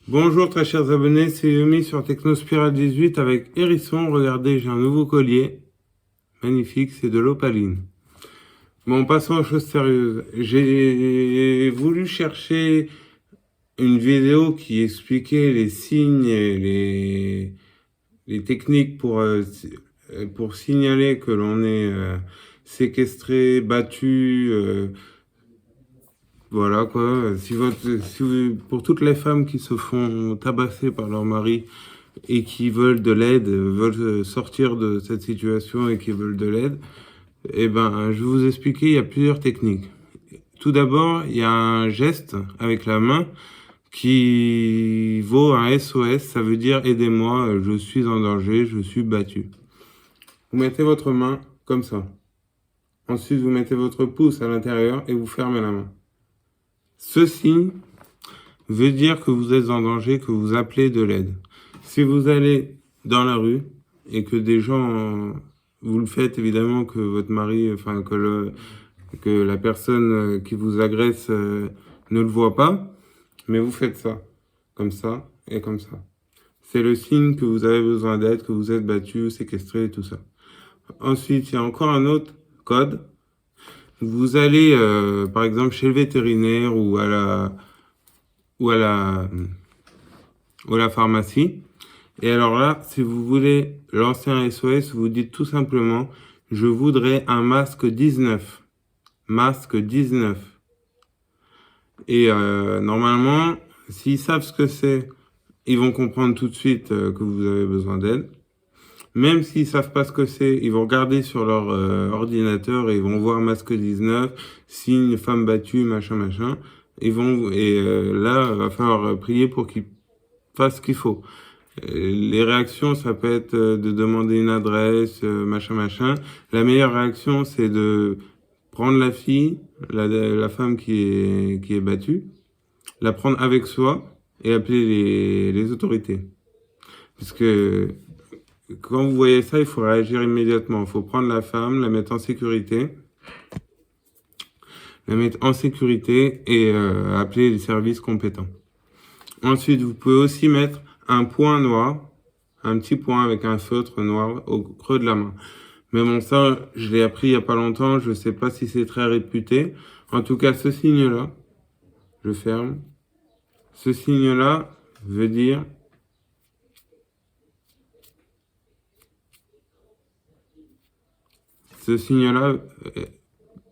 Bonjour très chers abonnés, c'est Yumi sur Technospiral 18 avec Hérisson. Regardez, j'ai un nouveau collier. Magnifique, c'est de l'opaline. Bon, passons aux choses sérieuses. J'ai voulu chercher une vidéo qui expliquait les signes et les techniques pour signaler que l'on est séquestré, battu, voilà quoi. Pour toutes les femmes qui se font tabasser par leur mari et qui veulent de l'aide, veulent sortir de cette situation et qui veulent de l'aide, eh ben, je vais vous expliquer, il y a plusieurs techniques. Tout d'abord, il y a un geste avec la main qui vaut un SOS, ça veut dire aidez-moi, je suis en danger, je suis battu. Vous mettez votre main comme ça. Ensuite, vous mettez votre pouce à l'intérieur et vous fermez la main. Ce signe veut dire que vous êtes en danger, que vous appelez de l'aide. Si vous allez dans la rue et que des gens, vous le faites évidemment que votre mari, enfin que la personne qui vous agresse ne le voit pas, mais vous faites ça, comme ça et comme ça. C'est le signe que vous avez besoin d'aide, que vous êtes battu, séquestré et tout ça. Ensuite, il y a encore un autre code. Vous allez, par exemple, chez le vétérinaire ou à la pharmacie. Et alors là, si vous voulez lancer un SOS, vous dites tout simplement, je voudrais un masque 19. Masque 19. Et normalement, s'ils savent ce que c'est, ils vont comprendre tout de suite que vous avez besoin d'aide. Même s'ils savent pas ce que c'est, ils vont regarder sur leur ordinateur et ils vont voir masque 19, signe femme battue, machin. Là, il va falloir prier pour qu'ils fassent ce qu'il faut. Les réactions, ça peut être de demander une adresse, machin. La meilleure réaction, c'est de prendre la fille, la femme qui est battue, la prendre avec soi et appeler les autorités. Parce que quand vous voyez ça, il faut réagir immédiatement. Il faut prendre la femme, la mettre en sécurité, et appeler les services compétents. Ensuite, vous pouvez aussi mettre un point noir, un petit point avec un feutre noir au creux de la main. Mais bon, ça, je l'ai appris il y a pas longtemps. Je sais pas si c'est très réputé. En tout cas, ce signe-là, je ferme. Ce signe-là veut dire ce signe-là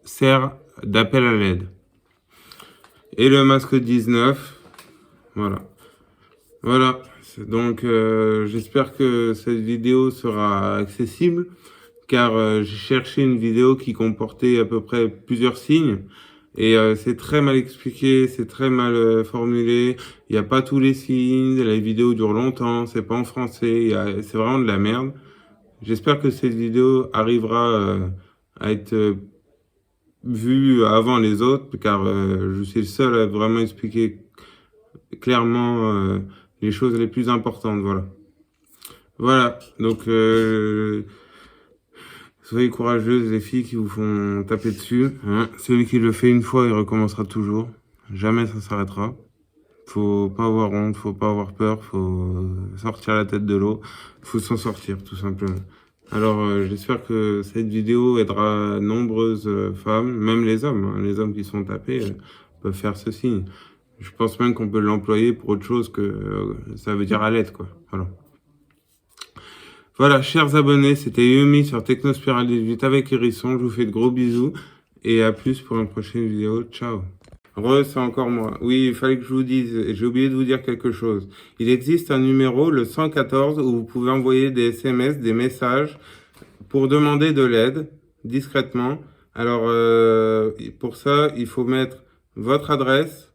sert d'appel à l'aide. Et le masque 19, voilà. Voilà, donc j'espère que cette vidéo sera accessible, car j'ai cherché une vidéo qui comportait à peu près plusieurs signes, et c'est très mal expliqué, c'est très mal formulé, il n'y a pas tous les signes, la vidéo dure longtemps, c'est pas en français, c'est vraiment de la merde. J'espère que cette vidéo arrivera à être vue avant les autres, car je suis le seul à vraiment expliquer clairement les choses les plus importantes, voilà. Voilà, donc soyez courageuses les filles qui vous font taper dessus. Hein. Celui qui le fait une fois, il recommencera toujours. Jamais ça s'arrêtera. Faut pas avoir honte, faut pas avoir peur, faut sortir la tête de l'eau. Faut s'en sortir, tout simplement. Alors, j'espère que cette vidéo aidera nombreuses femmes, même les hommes. Hein. Les hommes qui sont tapés peuvent faire ce signe. Je pense même qu'on peut l'employer pour autre chose que ça veut dire à l'aide, quoi. Voilà. Voilà, chers abonnés, c'était Yumi sur Technospiral 18 avec Hérisson. Je vous fais de gros bisous et à plus pour une prochaine vidéo. Ciao. C'est encore moi. Oui, il fallait que je vous dise, j'ai oublié de vous dire quelque chose. Il existe un numéro, le 114, où vous pouvez envoyer des SMS, des messages pour demander de l'aide, discrètement. Alors, pour ça, il faut mettre votre adresse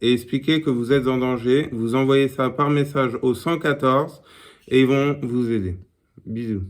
et expliquer que vous êtes en danger. Vous envoyez ça par message au 114 et ils vont vous aider. Bisous.